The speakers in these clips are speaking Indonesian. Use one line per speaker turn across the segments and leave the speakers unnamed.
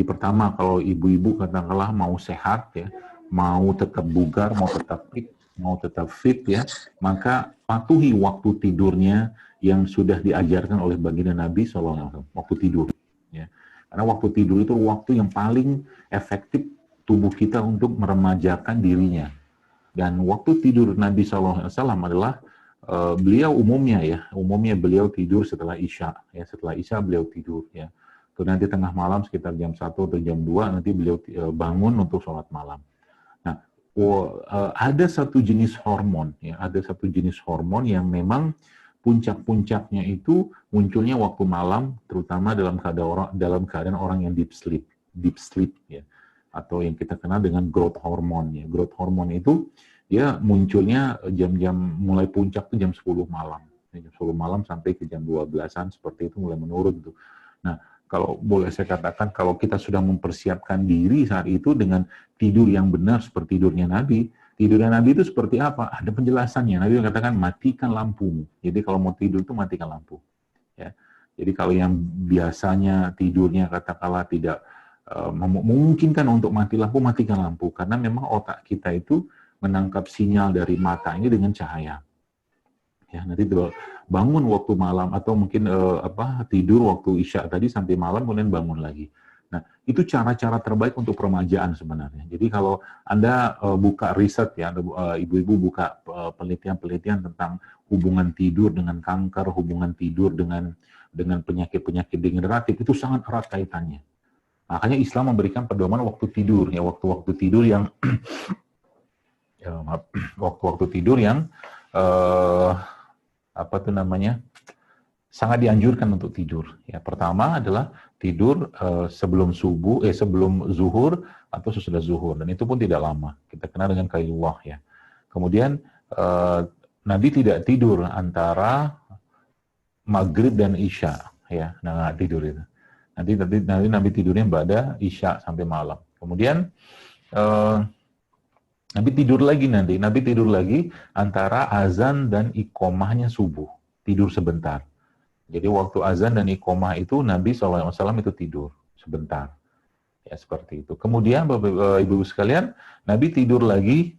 pertama, kalau ibu-ibu katakanlah mau sehat ya, mau tetap bugar, mau tetap fit ya, maka patuhi waktu tidurnya yang sudah diajarkan oleh baginda Nabi SAW, waktu tidur. Ya. Karena waktu tidur itu waktu yang paling efektif tubuh kita untuk meremajakan dirinya. Dan waktu tidur Nabi SAW adalah beliau umumnya beliau tidur setelah Isya. Ya, setelah Isya beliau tidur. Ya. Terus nanti tengah malam sekitar jam 1 atau jam 2 nanti beliau bangun untuk sholat malam. Nah, ada satu jenis hormon, ya, ada satu jenis hormon yang memang puncak-puncaknya itu munculnya waktu malam, terutama dalam keadaan orang yang deep sleep, ya, atau yang kita kenal dengan growth hormone. Ya. Growth hormone itu ya munculnya jam-jam mulai puncak itu jam 10 malam, jam 10 malam sampai ke jam 12-an seperti itu mulai menurun tuh. Nah, kalau boleh saya katakan, kalau kita sudah mempersiapkan diri saat itu dengan tidur yang benar seperti tidurnya Nabi itu seperti apa? Ada penjelasannya. Nabi katakan, matikan lampumu. Jadi kalau mau tidur itu matikan lampu. Ya. Jadi kalau yang biasanya tidurnya katakanlah tidak memungkinkan untuk mati lampu, matikan lampu. Karena memang otak kita itu menangkap sinyal dari mata ini dengan cahaya. Ya, nanti bangun waktu malam atau mungkin tidur waktu Isya tadi sampai malam kemudian bangun lagi. Nah, itu cara-cara terbaik untuk peremajaan sebenarnya. Jadi kalau Anda buka riset ya, ibu-ibu buka penelitian-penelitian tentang hubungan tidur dengan kanker, hubungan tidur dengan penyakit-penyakit degeneratif itu sangat erat kaitannya. Makanya Islam memberikan pedoman waktu tidur ya, waktu-waktu tidur yang waktu-waktu tidur yang sangat dianjurkan untuk tidur. Ya, pertama adalah tidur sebelum zuhur atau sesudah zuhur, dan itu pun tidak lama. Kita kenal dengan qailullah ya. Kemudian Nabi tidak tidur antara maghrib dan isya ya, nah tidur itu. Nanti Nabi tidurnya pada isya sampai malam. Kemudian Nabi tidur lagi antara azan dan iqomahnya subuh, tidur sebentar. Jadi waktu azan dan iqomah itu Nabi SAW itu tidur sebentar, ya seperti itu. Kemudian Bapak Ibu sekalian, Nabi tidur lagi,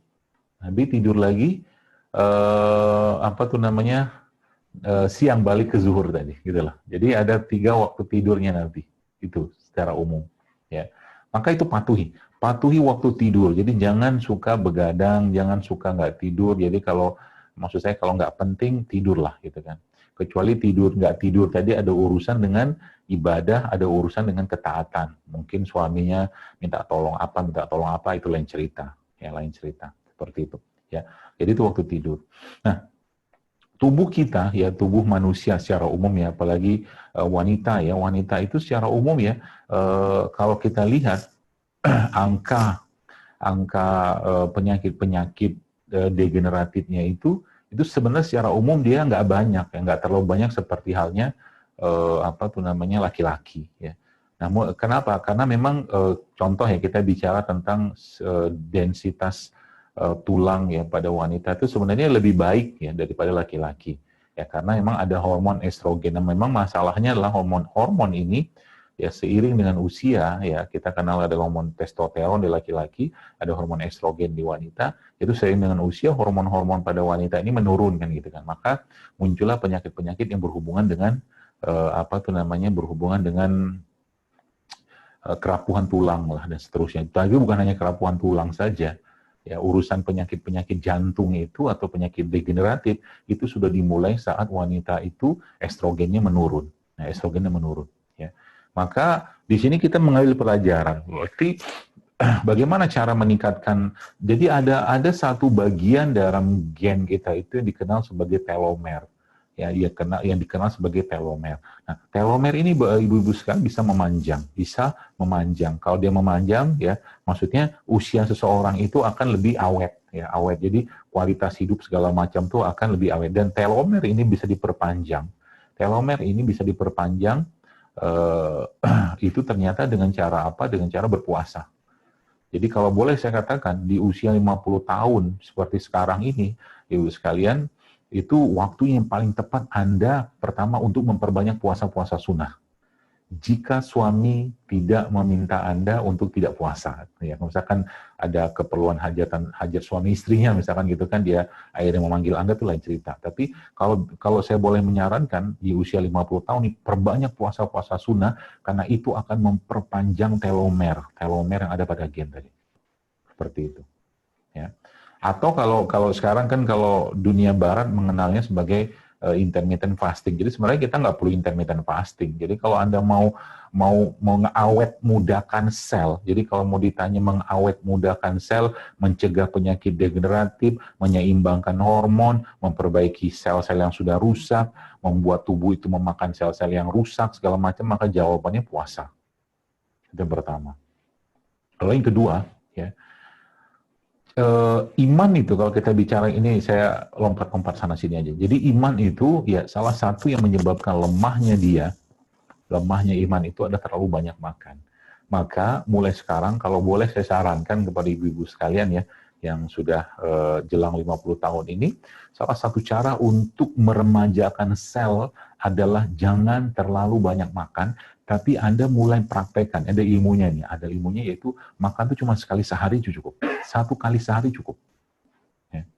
siang balik ke zuhur tadi, gitulah. Jadi ada 3 waktu tidurnya Nabi itu secara umum, ya. Maka itu patuhi waktu tidur. Jadi jangan suka begadang, jangan suka nggak tidur. Jadi kalau nggak penting tidurlah gitu kan. Kecuali nggak tidur tadi ada urusan dengan ibadah, ada urusan dengan ketaatan. Mungkin suaminya minta tolong apa itu lain cerita, ya lain cerita seperti itu. Ya, jadi itu waktu tidur. Nah, tubuh kita ya, tubuh manusia secara umum ya, apalagi wanita itu secara umum ya, kalau kita lihat angka penyakit degeneratifnya itu sebenarnya secara umum dia nggak banyak ya, nggak terlalu banyak seperti halnya laki-laki ya. Namun kenapa? Karena memang contoh ya, kita bicara tentang densitas tulang ya pada wanita itu sebenarnya lebih baik ya daripada laki-laki ya, karena memang ada hormon estrogen. Nah, memang masalahnya adalah hormon ini ya, seiring dengan usia ya, kita kenal ada hormon testosteron di laki-laki, ada hormon estrogen di wanita. Itu seiring dengan usia hormon-hormon pada wanita ini menurun kan gitu kan, maka muncullah penyakit-penyakit yang berhubungan dengan kerapuhan tulang lah dan seterusnya. Tapi bukan hanya kerapuhan tulang saja. Ya, urusan penyakit-penyakit jantung itu atau penyakit degeneratif itu sudah dimulai saat wanita itu estrogennya menurun. Nah, estrogennya menurun. Ya. Maka di sini kita mengambil pelajaran. Berarti bagaimana cara meningkatkan? Jadi ada satu bagian dalam gen kita itu yang dikenal sebagai telomer. Ya, yang dikenal sebagai telomer. Nah, telomer ini ibu-ibu sekalian bisa memanjang. Kalau dia memanjang, ya, maksudnya usia seseorang itu akan lebih awet, ya, awet. Jadi kualitas hidup segala macam tuh akan lebih awet. Dan telomer ini bisa diperpanjang. Itu ternyata dengan cara apa? Dengan cara berpuasa. Jadi kalau boleh saya katakan, di usia 50 tahun seperti sekarang ini, ibu sekalian, itu waktu yang paling tepat Anda pertama untuk memperbanyak puasa-puasa sunnah. jika suami tidak meminta Anda untuk tidak puasa. Ya, misalkan ada keperluan hajat suami istrinya, misalkan gitu kan, dia akhirnya memanggil Anda, itu lain cerita. Tapi kalau saya boleh menyarankan, di usia 50 tahun, perbanyak puasa-puasa sunnah, karena itu akan memperpanjang telomer yang ada pada gen tadi. Seperti itu. Ya. Atau kalau sekarang kan, kalau dunia barat mengenalnya sebagai intermittent fasting. Jadi sebenarnya kita nggak perlu intermittent fasting. Jadi kalau Anda mau mengawet mudakan sel, jadi kalau mau ditanya mengawet mudakan sel, mencegah penyakit degeneratif, menyeimbangkan hormon, memperbaiki sel-sel yang sudah rusak, membuat tubuh itu memakan sel-sel yang rusak, segala macam, maka jawabannya puasa. Itu yang pertama. Kalau yang kedua, ya, iman itu, kalau kita bicara ini, saya lompat-lompat sana sini aja. Jadi iman itu ya salah satu yang menyebabkan lemahnya iman itu adalah terlalu banyak makan. Maka mulai sekarang, kalau boleh saya sarankan kepada ibu-ibu sekalian ya, yang sudah jelang 50 tahun ini, salah satu cara untuk meremajakan sel adalah jangan terlalu banyak makan, tapi Anda mulai praktekkan. Ada ilmunya nih, ada ilmunya, yaitu makan itu cuma sekali sehari cukup. 1 kali sehari cukup. Ya.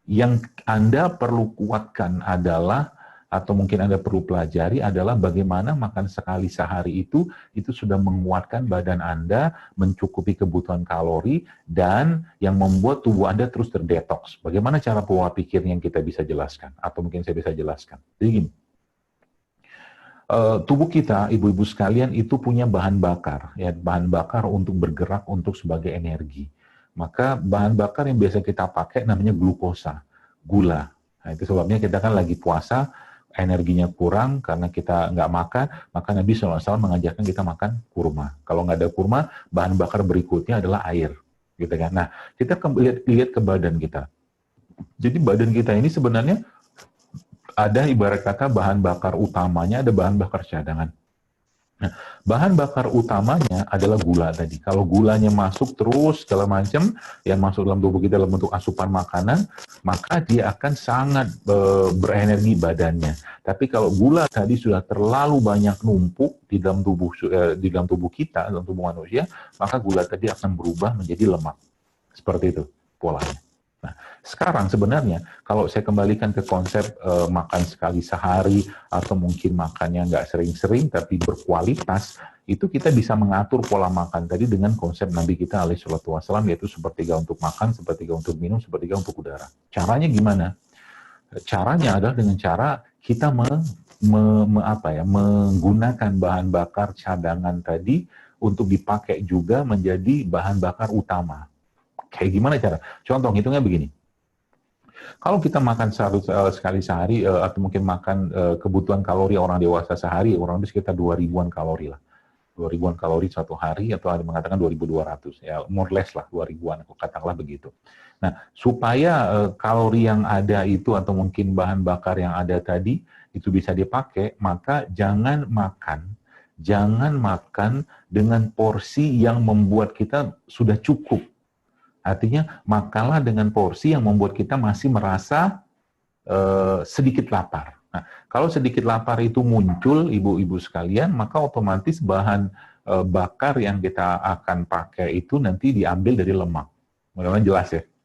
Yang Anda perlu kuatkan adalah, atau mungkin Anda perlu pelajari adalah bagaimana makan sekali sehari itu sudah menguatkan badan Anda, mencukupi kebutuhan kalori, dan yang membuat tubuh Anda terus terdetoks. Bagaimana cara pola pikir yang kita bisa jelaskan? Atau mungkin saya bisa jelaskan. Jadi gini, tubuh kita, ibu-ibu sekalian, itu punya bahan bakar, ya, bahan bakar untuk bergerak untuk sebagai energi. Maka bahan bakar yang biasa kita pakai namanya glukosa, gula. Nah, itu sebabnya kita kan lagi puasa, energinya kurang karena kita nggak makan, maka Nabi SAW mengajarkan kita makan kurma. Kalau nggak ada kurma, bahan bakar berikutnya adalah air, gitu kan. Nah, kita lihat ke badan kita. Jadi badan kita ini sebenarnya ada, ibarat kata, bahan bakar utamanya, ada bahan bakar cadangan. Nah, bahan bakar utamanya adalah gula tadi. Kalau gulanya masuk terus segala macam, yang masuk dalam tubuh kita dalam bentuk asupan makanan, maka dia akan sangat berenergi badannya. Tapi kalau gula tadi sudah terlalu banyak numpuk di dalam tubuh kita, dalam tubuh manusia, maka gula tadi akan berubah menjadi lemak. Seperti itu polanya. Nah, sekarang sebenarnya kalau saya kembalikan ke konsep makan sekali sehari, atau mungkin makannya nggak sering-sering tapi berkualitas, itu kita bisa mengatur pola makan tadi dengan konsep Nabi kita alaihi salatu wassalam, yaitu sepertiga untuk makan, sepertiga untuk minum, sepertiga untuk udara. Caranya gimana? Caranya adalah dengan cara kita menggunakan bahan bakar cadangan tadi untuk dipakai juga menjadi bahan bakar utama. Kayak gimana cara? Contoh, hitungnya begini. Kalau kita makan sekali sehari, atau mungkin makan kebutuhan kalori orang dewasa sehari, orang itu sekitar 2.000-an kalori lah. 2.000-an kalori satu hari, atau ada mengatakan 2.200. Ya, more less lah, 2.000-an, aku katakanlah begitu. Nah, supaya kalori yang ada itu, atau mungkin bahan bakar yang ada tadi, itu bisa dipakai, maka jangan makan dengan porsi yang membuat kita sudah cukup. Artinya, makanlah dengan porsi yang membuat kita masih merasa sedikit lapar. Nah, kalau sedikit lapar itu muncul, ibu-ibu sekalian, maka otomatis bahan bakar yang kita akan pakai itu nanti diambil dari lemak. Mudah-mudahan jelas ya.